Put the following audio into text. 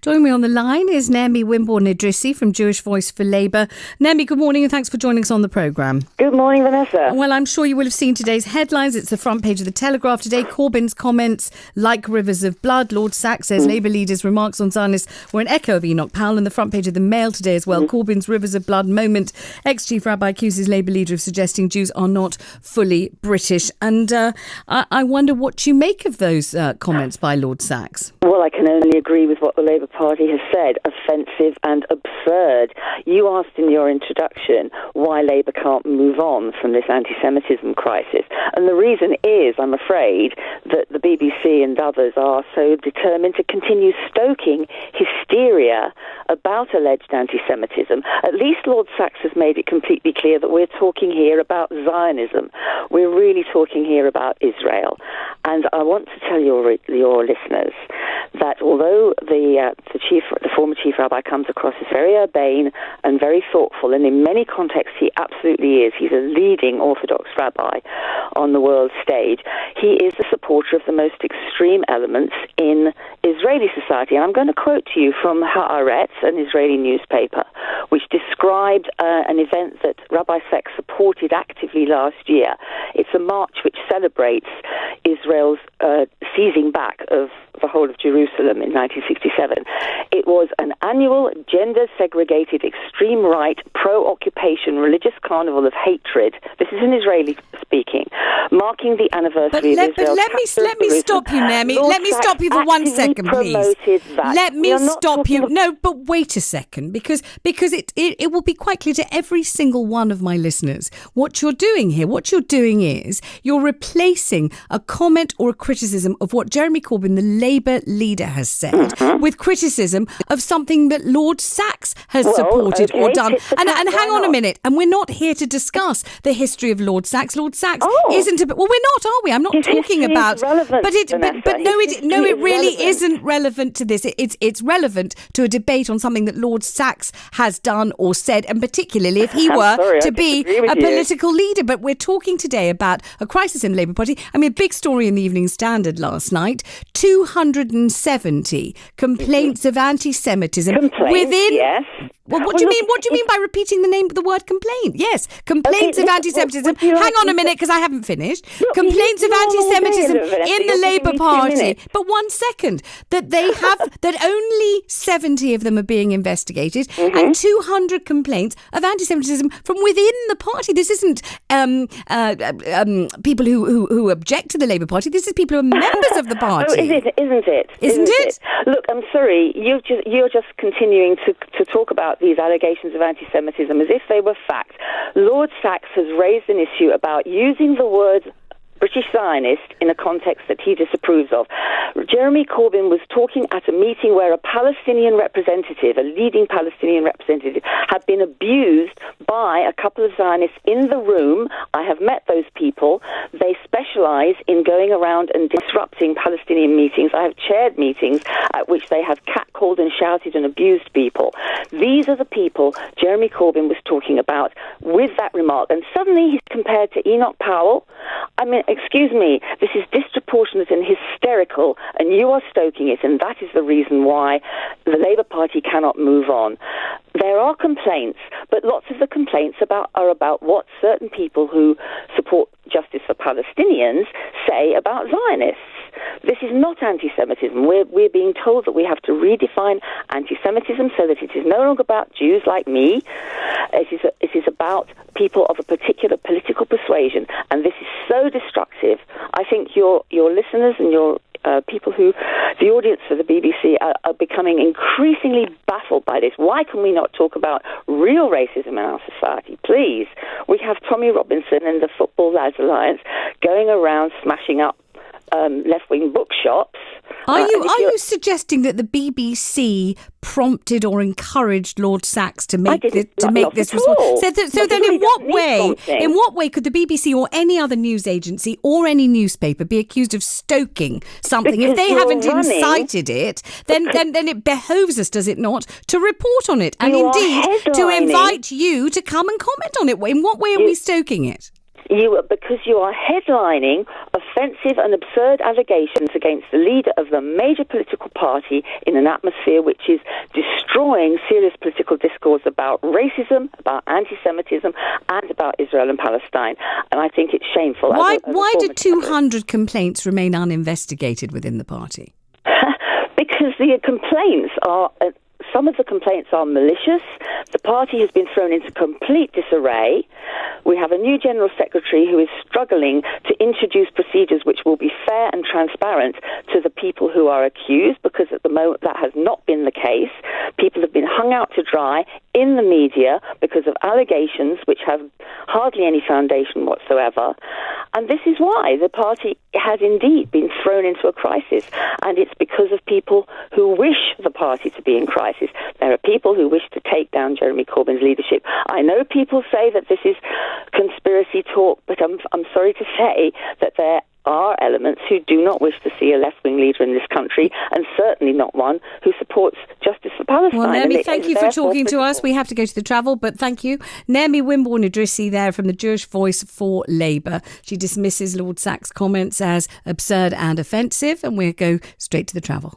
Joining me on the line is Naomi Wimborne-Idrissi from Jewish Voice for Labour. Naomi, good morning and thanks for joining us on the programme. Good morning, Vanessa. Well, I'm sure you will have seen today's headlines. It's the front page of the Telegraph today. Corbyn's comments like rivers of blood. Lord Sachs says Labour leaders' remarks on Zionists were an echo of Enoch Powell. And the front page of the Mail today as well. Corbyn's rivers of blood moment. Ex-chief rabbi accuses Labour leader of suggesting Jews are not fully British. And I wonder what you make of those comments by Lord Sachs. Well, I can only agree with what the Labour Party has said. Offensive and absurd. You asked in your introduction why Labour can't move on from this anti-Semitism crisis. And the reason is, I'm afraid, that the BBC and others are so determined to continue stoking hysteria about alleged anti-Semitism. At least Lord Sachs has made it completely clear that we're talking here about Zionism. We're really talking here about Israel. And I want to tell your listeners that although the former chief rabbi comes across as very urbane and very thoughtful, and in many contexts he absolutely is, he's a leading Orthodox rabbi on the world stage, he is a supporter of the most extreme elements in Israeli society. And I'm going to quote to you from Haaretz, an Israeli newspaper, which described an event that Rabbi Sachs supported actively last year. It's a march which celebrates Israel's seizing back of the whole of Jerusalem in 1967. It was an annual gender-segregated extreme right pro-occupation religious carnival of hatred. This is in Israeli speaking, marking the anniversary of Israel's. But let me stop you, Naomi. Let me stop you for 1 second, please. Let me stop you. No, but wait a second, because it will be quite clear to every single one of my listeners what you're doing here. What you're doing is you're replacing a comment or a criticism of what Jeremy Corbyn, the Labour leader, has said with criticism of something that Lord Sachs has supported or done. And hang on a minute. And we're not here to discuss the history of Lord Sachs. Lord Sachs isn't well, we're not, are we? I'm not talking about. It really isn't relevant to this. It's relevant to a debate on something that Lord Sachs has done or said, and particularly if he were to be a political leader. But we're talking today about a crisis in the Labour Party. I mean, a big story in the Evening Standard last night. 270 complaints of anti-Semitism within. Yes. Well, what do you mean? What do you mean by repeating the word complaint? Yes, complaints of anti-Semitism. Hang on a minute, because I haven't finished. Complaints of anti-Semitism in the Labour Party. But 1 second, that only 70 of them are being investigated, and 200 complaints of anti-Semitism from within the party. This isn't people who object to the Labour Party. This is people who are members of the party. Isn't it? Look, I'm sorry. You're just continuing to talk about these allegations of anti-Semitism as if they were fact. Lord Sachs has raised an issue about using the word British Zionist in a context that he disapproves of. Jeremy Corbyn was talking at a meeting where a Palestinian representative, a leading Palestinian representative, had been abused by a couple of Zionists in the room. I have met those people. They specialise in going around and disrupting Palestinian meetings. I have chaired meetings at which they have catcalled and shouted and abused people. These are the people Jeremy Corbyn was talking about with that remark. And suddenly he's compared to Enoch Powell. I mean, excuse me, this is disproportionate and hysterical, and you are stoking it, and that is the reason why the Labour Party cannot move on. There are complaints, but lots of the complaints are about what certain people who support justice for Palestinians say about Zionists. This is not anti-Semitism. We're being told that we have to redefine anti-Semitism so that it is no longer about Jews like me. It is about people of a particular political persuasion, and this is so destructive. I think your listeners and your the audience for the BBC are becoming increasingly baffled by this. Why can we not talk about real racism in our society? Please. We have Tommy Robinson and the Football Lads Alliance going around smashing up left-wing bookshops. Are you suggesting that the BBC prompted or encouraged Lord Sachs to make this response? So then, in what way could the BBC or any other news agency or any newspaper be accused of stoking something if they haven't incited it? Then it behoves us, does it not, to report on it and indeed to invite you to come and comment on it. In what way are we stoking it? Because you are headlining offensive and absurd allegations against the leader of the major political party in an atmosphere which is destroying serious political discourse about racism, about anti-Semitism, and about Israel and Palestine. And I think it's shameful. Why do 200 complaints remain uninvestigated within the party? Because the complaints are... some of the complaints are malicious. The party has been thrown into complete disarray. We have a new General Secretary who is struggling to introduce procedures which will be fair and transparent to the people who are accused, because at the moment that has not been the case. People have been hung out to dry in the media because of allegations which have hardly any foundation whatsoever. And this is why the party has indeed been thrown into a crisis. And it's because of people who wish the party to be in crisis. There are people who wish to take down Jeremy Corbyn's leadership. I know people say that this is conspiracy talk, but I'm sorry to say that there are elements who do not wish to see a left-wing leader in this country, and certainly not one who supports justice for Palestine. Well, Naomi, thank you for talking to us. We have to go to the travel, but thank you. Naomi Wimborne-Idrissi there from the Jewish Voice for Labour. She dismisses Lord Sachs' comments as absurd and offensive, and we'll go straight to the travel.